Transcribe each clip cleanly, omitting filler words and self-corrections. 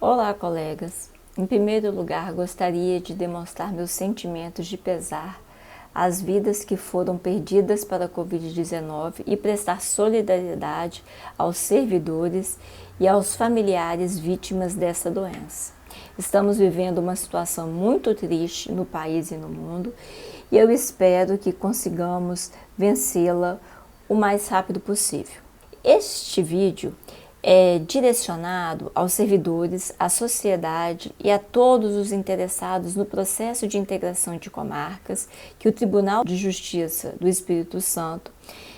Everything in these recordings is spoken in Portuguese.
Olá, colegas. Em primeiro lugar, gostaria de demonstrar meus sentimentos de pesar às vidas que foram perdidas para a Covid-19 e prestar solidariedade aos servidores e aos familiares vítimas dessa doença. Estamos vivendo uma situação muito triste no país e no mundo e eu espero que consigamos vencê-la o mais rápido possível. Este vídeo é direcionado aos servidores, à sociedade e a todos os interessados no processo de integração de comarcas que o Tribunal de Justiça do Espírito Santo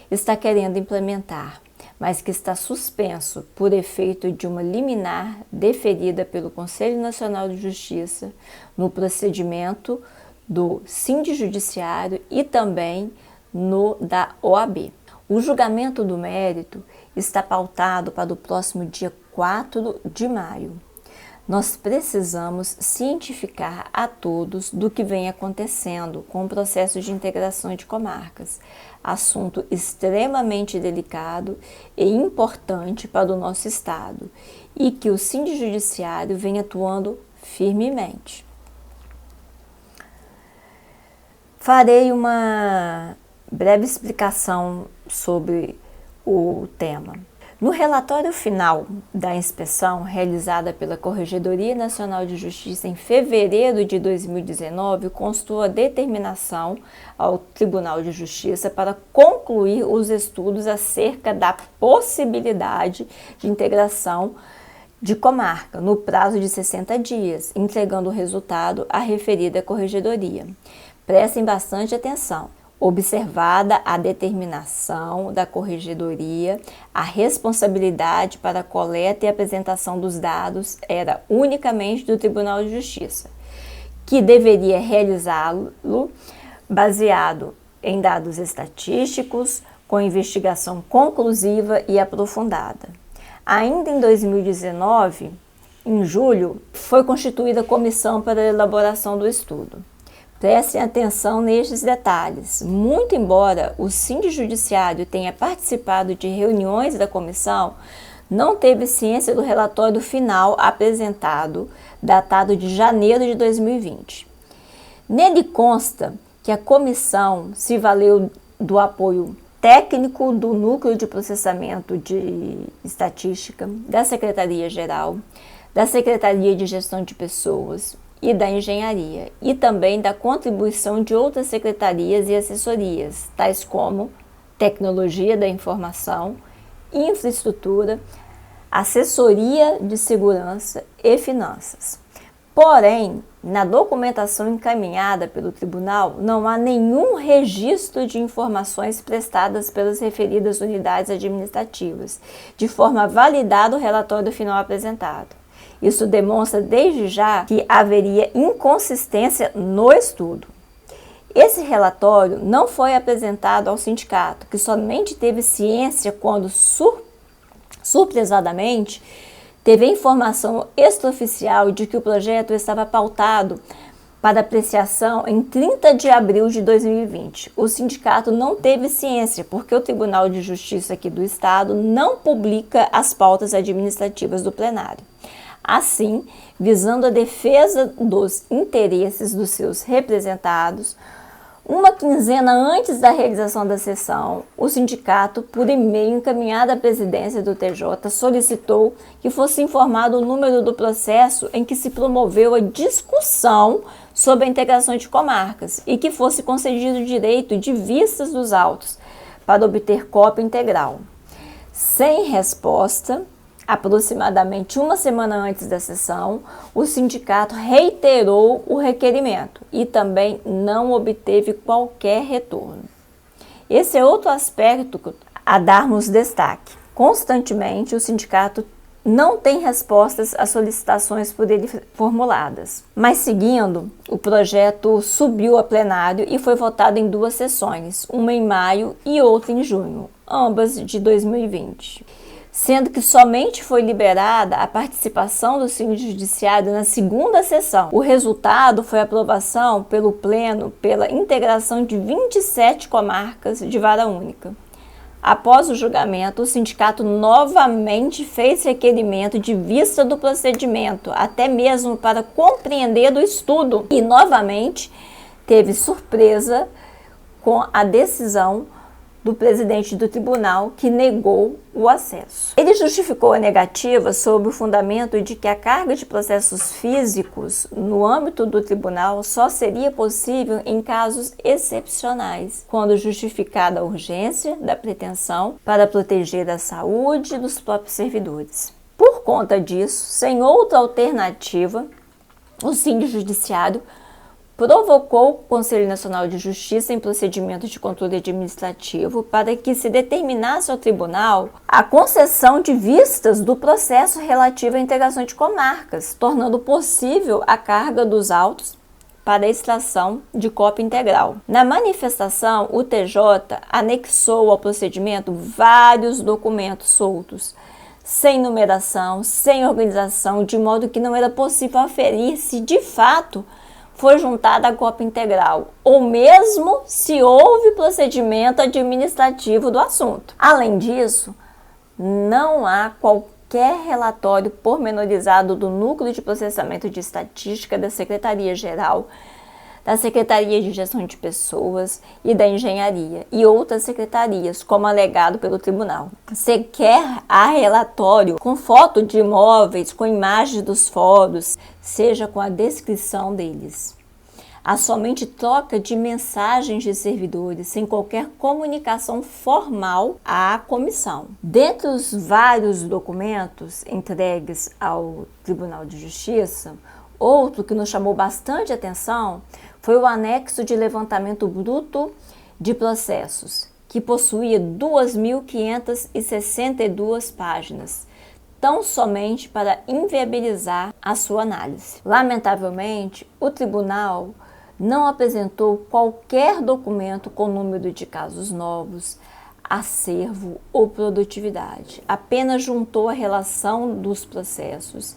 está querendo implementar, mas que está suspenso por efeito de uma liminar deferida pelo Conselho Nacional de Justiça no procedimento do Sindijudiciário e também no da OAB. O julgamento do mérito está pautado para o próximo dia 4 de maio. Nós precisamos cientificar a todos do que vem acontecendo com o processo de integração de comarcas, assunto extremamente delicado e importante para o nosso Estado, e que o Sindijudiciário vem atuando firmemente. Farei uma breve explicação sobre o tema. No relatório final da inspeção realizada pela Corregedoria Nacional de Justiça em fevereiro de 2019, constou a determinação ao Tribunal de Justiça para concluir os estudos acerca da possibilidade de integração de comarca no prazo de 60 dias, entregando o resultado à referida Corregedoria. Prestem bastante atenção. Observada a determinação da Corregedoria, a responsabilidade para a coleta e apresentação dos dados era unicamente do Tribunal de Justiça, que deveria realizá-lo baseado em dados estatísticos, com investigação conclusiva e aprofundada. Ainda em 2019, em julho, foi constituída a comissão para a elaboração do estudo. Prestem atenção nestes detalhes. Muito embora o Sindijudiciário tenha participado de reuniões da comissão, não teve ciência do relatório final apresentado, datado de janeiro de 2020. Nele consta que a comissão se valeu do apoio técnico do Núcleo de Processamento de Estatística, da Secretaria-Geral, da Secretaria de Gestão de Pessoas e da Engenharia, e também da contribuição de outras secretarias e assessorias, tais como Tecnologia da Informação, Infraestrutura, Assessoria de Segurança e Finanças. Porém, na documentação encaminhada pelo Tribunal, não há nenhum registro de informações prestadas pelas referidas unidades administrativas, de forma a validar o relatório final apresentado. Isso demonstra desde já que haveria inconsistência no estudo. Esse relatório não foi apresentado ao sindicato, que somente teve ciência quando, surpresadamente, teve a informação extraoficial de que o projeto estava pautado para apreciação em 30 de abril de 2020. O sindicato não teve ciência, porque o Tribunal de Justiça aqui do Estado não publica as pautas administrativas do plenário. Assim, visando a defesa dos interesses dos seus representados, uma quinzena antes da realização da sessão, o sindicato, por e-mail encaminhado à presidência do TJ, solicitou que fosse informado o número do processo em que se promoveu a discussão sobre a integração de comarcas e que fosse concedido o direito de vistas dos autos para obter cópia integral. Sem resposta, aproximadamente uma semana antes da sessão, o sindicato reiterou o requerimento e também não obteve qualquer retorno. Esse é outro aspecto a darmos destaque. Constantemente, o sindicato não tem respostas às solicitações por ele formuladas. Mas seguindo, o projeto subiu a plenário e foi votado em 2 sessões, uma em maio e outra em junho, ambas de 2020. Sendo que somente foi liberada a participação do Sindijudiciário na 2ª sessão. O resultado foi a aprovação pelo Pleno pela integração de 27 comarcas de vara única. Após o julgamento, o sindicato novamente fez requerimento de vista do procedimento, até mesmo para compreender do estudo, e novamente teve surpresa com a decisão do presidente do tribunal, que negou o acesso. Ele justificou a negativa sob o fundamento de que a carga de processos físicos no âmbito do tribunal só seria possível em casos excepcionais, quando justificada a urgência da pretensão para proteger a saúde dos próprios servidores. Por conta disso, sem outra alternativa, o síndico judiciário provocou o Conselho Nacional de Justiça em procedimento de controle administrativo para que se determinasse ao tribunal a concessão de vistas do processo relativo à integração de comarcas, tornando possível a carga dos autos para a extração de cópia integral. Na manifestação, o TJ anexou ao procedimento vários documentos soltos, sem numeração, sem organização, de modo que não era possível aferir se de fato foi juntada a cópia integral, ou mesmo se houve procedimento administrativo do assunto. Além disso, não há qualquer relatório pormenorizado do Núcleo de Processamento de Estatística da Secretaria-Geral, da Secretaria de Gestão de Pessoas e da Engenharia e outras secretarias, como alegado pelo tribunal. Sequer há relatório com foto de imóveis, com imagens dos fóruns, seja com a descrição deles. Há somente troca de mensagens de servidores, sem qualquer comunicação formal à comissão. Dentre os vários documentos entregues ao Tribunal de Justiça, outro que nos chamou bastante atenção foi o anexo de levantamento bruto de processos, que possuía 2.562 páginas, tão somente para inviabilizar a sua análise. Lamentavelmente, o tribunal não apresentou qualquer documento com número de casos novos, acervo ou produtividade. Apenas juntou a relação dos processos,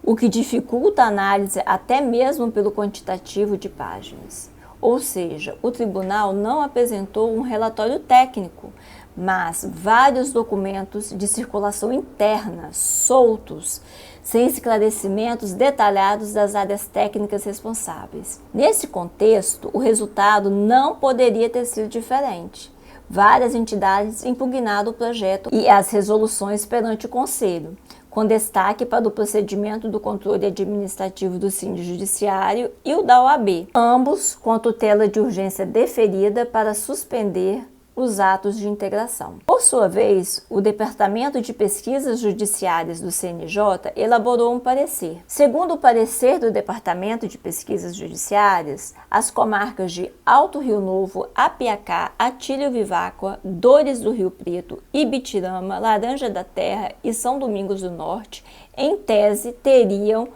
o que dificulta a análise até mesmo pelo quantitativo de páginas. Ou seja, o tribunal não apresentou um relatório técnico, mas vários documentos de circulação interna, soltos, sem esclarecimentos detalhados das áreas técnicas responsáveis. Nesse contexto, o resultado não poderia ter sido diferente. Várias entidades impugnaram o projeto e as resoluções perante o Conselho, com destaque para o procedimento do controle administrativo do Síndico Judiciário e o da OAB, ambos com a tutela de urgência deferida para suspender os atos de integração. Por sua vez, o Departamento de Pesquisas Judiciárias do CNJ elaborou um parecer. Segundo o parecer do Departamento de Pesquisas Judiciárias, as comarcas de Alto Rio Novo, Apiacá, Atílio Viváqua, Dores do Rio Preto, Ibitirama, Laranja da Terra e São Domingos do Norte, em tese, teriam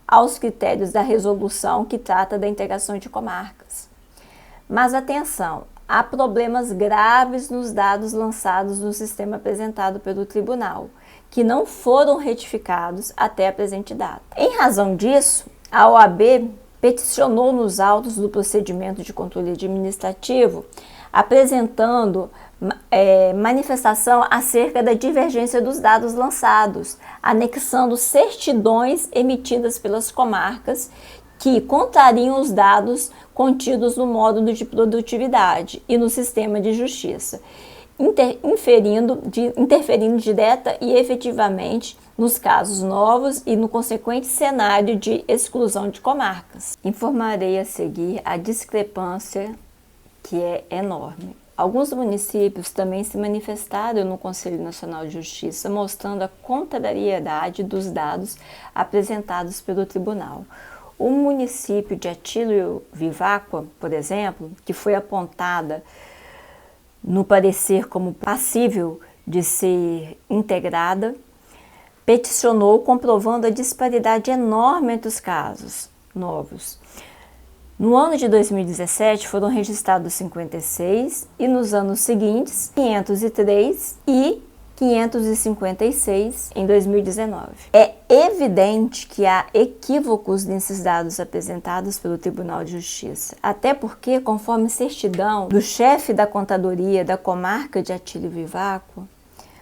aos critérios da resolução que trata da integração de comarcas. Mas atenção! Há problemas graves nos dados lançados no sistema apresentado pelo tribunal, que não foram retificados até a presente data. Em razão disso, a OAB peticionou nos autos do procedimento de controle administrativo, apresentando manifestação acerca da divergência dos dados lançados, anexando certidões emitidas pelas comarcas que contrariam os dados contidos no módulo de produtividade e no sistema de justiça, interferindo direta e efetivamente nos casos novos e no consequente cenário de exclusão de comarcas. Informarei a seguir a discrepância, que é enorme. Alguns municípios também se manifestaram no Conselho Nacional de Justiça, mostrando a contrariedade dos dados apresentados pelo tribunal. O município de Atílio Viváqua, por exemplo, que foi apontada no parecer como passível de ser integrada, peticionou comprovando a disparidade enorme entre os casos novos. No ano de 2017 foram registrados 56 e nos anos seguintes 503 e 556 em 2019. É evidente que há equívocos nesses dados apresentados pelo Tribunal de Justiça, até porque, conforme certidão do chefe da contadoria da comarca de Atílio Viváqua,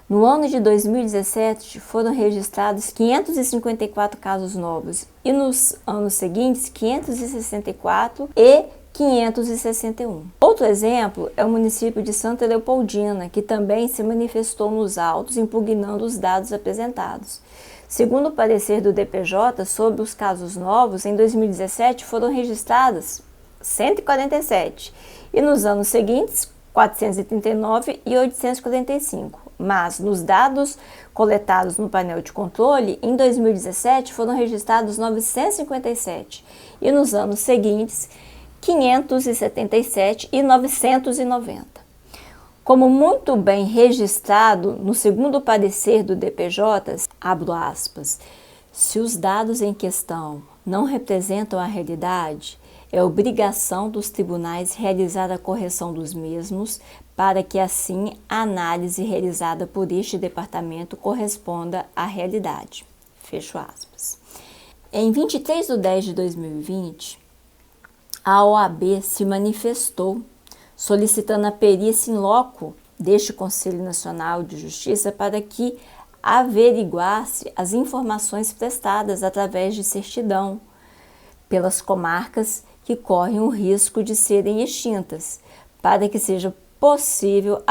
no ano de 2017 foram registrados 554 casos novos e nos anos seguintes 564 e 561. Outro exemplo é o município de Santa Leopoldina, que também se manifestou nos autos impugnando os dados apresentados. Segundo o parecer do DPJ sobre os casos novos, em 2017 foram registrados 147 e nos anos seguintes 439 e 845. Mas nos dados coletados no painel de controle, em 2017 foram registrados 957 e nos anos seguintes 577 e 990. Como muito bem registrado no segundo parecer do DPJ, abro aspas, se os dados em questão não representam a realidade, é obrigação dos tribunais realizar a correção dos mesmos para que assim a análise realizada por este departamento corresponda à realidade. Fecho aspas. Em 23 de 10 de 2020, a OAB se manifestou solicitando a perícia in loco deste Conselho Nacional de Justiça para que averiguasse as informações prestadas através de certidão pelas comarcas que correm o risco de serem extintas, para que seja possível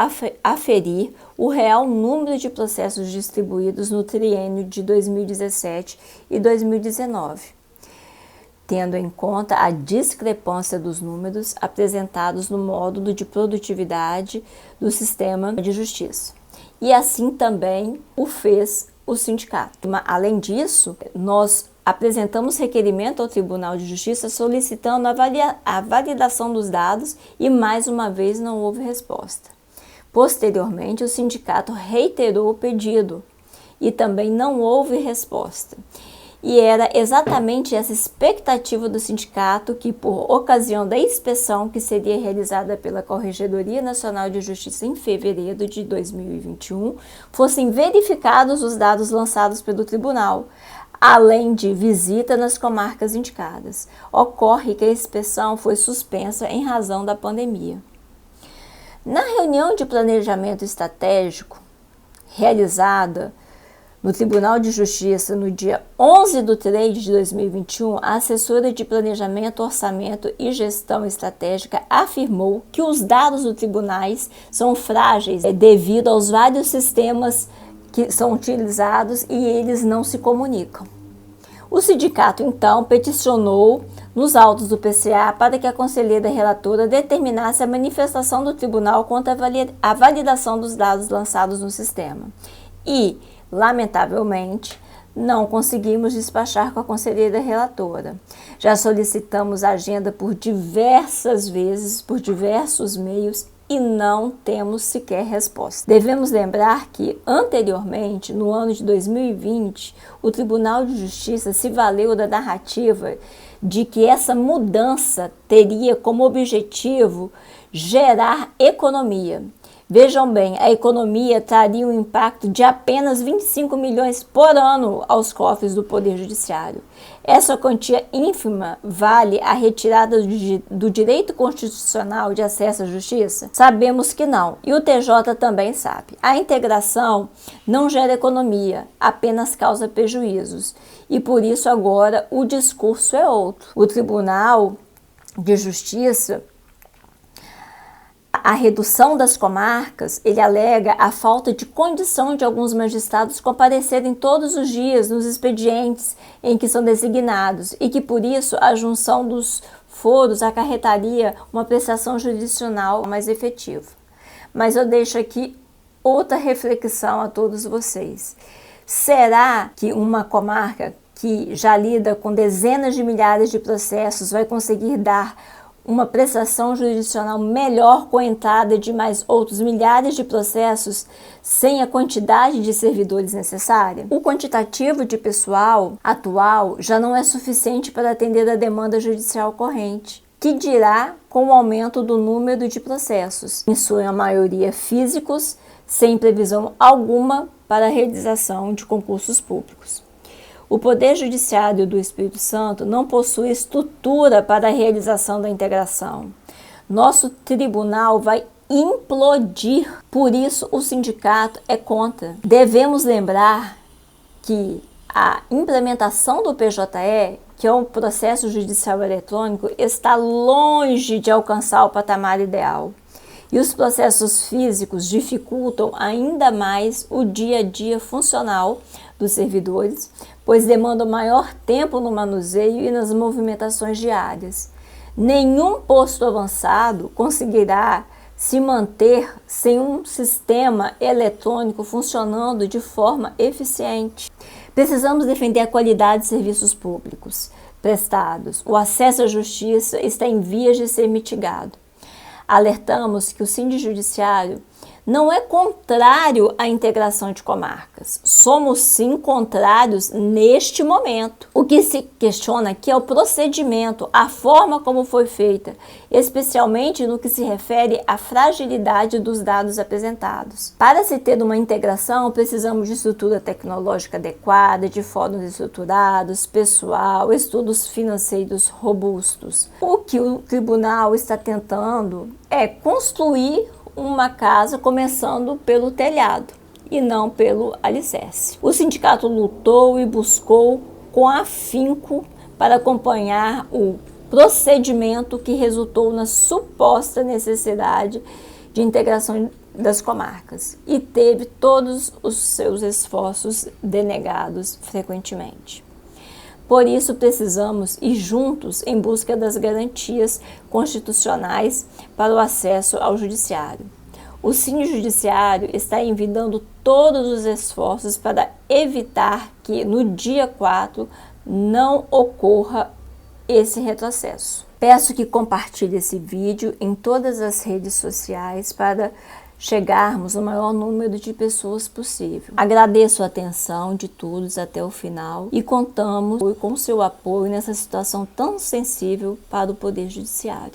aferir o real número de processos distribuídos no triênio de 2017 e 2019, tendo em conta a discrepância dos números apresentados no módulo de produtividade do sistema de justiça. E assim também o fez o sindicato. Além disso, nós apresentamos requerimento ao Tribunal de Justiça solicitando a validação dos dados e mais uma vez não houve resposta. Posteriormente, o sindicato reiterou o pedido e também não houve resposta. E era exatamente essa expectativa do sindicato que, por ocasião da inspeção que seria realizada pela Corregedoria Nacional de Justiça em fevereiro de 2021, fossem verificados os dados lançados pelo tribunal, além de visita nas comarcas indicadas. Ocorre que a inspeção foi suspensa em razão da pandemia. Na reunião de planejamento estratégico realizada no Tribunal de Justiça, no dia 11 de 3 de 2021, a assessora de Planejamento, Orçamento e Gestão Estratégica afirmou que os dados dos tribunais são frágeis devido aos vários sistemas que são utilizados e eles não se comunicam. O sindicato, então, peticionou nos autos do PCA para que a conselheira relatora determinasse a manifestação do tribunal contra a validação dos dados lançados no sistema. E, lamentavelmente, não conseguimos despachar com a conselheira relatora. Já solicitamos a agenda por diversas vezes, por diversos meios, e não temos sequer resposta. Devemos lembrar que, anteriormente, no ano de 2020, o Tribunal de Justiça se valeu da narrativa de que essa mudança teria como objetivo gerar economia. Vejam bem, a economia traria um impacto de apenas 25 milhões por ano aos cofres do Poder Judiciário. Essa quantia ínfima vale a retirada do direito constitucional de acesso à justiça? Sabemos que não, e o TJ também sabe. A integração não gera economia, apenas causa prejuízos. E por isso agora o discurso é outro. O Tribunal de Justiça, a redução das comarcas, ele alega a falta de condição de alguns magistrados comparecerem todos os dias nos expedientes em que são designados e que, por isso, a junção dos foros acarretaria uma prestação jurisdicional mais efetiva. Mas eu deixo aqui outra reflexão a todos vocês. Será que uma comarca que já lida com dezenas de milhares de processos vai conseguir dar uma prestação jurisdicional melhor com a entrada de mais outros milhares de processos sem a quantidade de servidores necessária? O quantitativo de pessoal atual já não é suficiente para atender a demanda judicial corrente, que dirá com o aumento do número de processos, em sua maioria físicos, sem previsão alguma para a realização de concursos públicos. O Poder Judiciário do Espírito Santo não possui estrutura para a realização da integração. Nosso tribunal vai implodir, por isso o sindicato é contra. Devemos lembrar que a implementação do PJE, que é um processo judicial eletrônico, está longe de alcançar o patamar ideal. E os processos físicos dificultam ainda mais o dia a dia funcional dos servidores, pois demandam maior tempo no manuseio e nas movimentações diárias. Nenhum posto avançado conseguirá se manter sem um sistema eletrônico funcionando de forma eficiente. Precisamos defender a qualidade de serviços públicos prestados. O acesso à justiça está em vias de ser mitigado. Alertamos que o Sindijudiciário não é contrário à integração de comarcas. Somos sim contrários neste momento. O que se questiona aqui é o procedimento, a forma como foi feita, especialmente no que se refere à fragilidade dos dados apresentados. Para se ter uma integração, precisamos de estrutura tecnológica adequada, de fóruns estruturados, pessoal, estudos financeiros robustos. O que o tribunal está tentando é construir uma casa começando pelo telhado e não pelo alicerce. O sindicato lutou e buscou com afinco para acompanhar o procedimento que resultou na suposta necessidade de integração das comarcas e teve todos os seus esforços denegados frequentemente. Por isso, precisamos ir juntos em busca das garantias constitucionais para o acesso ao judiciário. O Sindijudiciário está envidando todos os esforços para evitar que, no dia 4, não ocorra esse retrocesso. Peço que compartilhe esse vídeo em todas as redes sociais para chegarmos ao maior número de pessoas possível. Agradeço a atenção de todos até o final e contamos com seu apoio nessa situação tão sensível para o Poder Judiciário.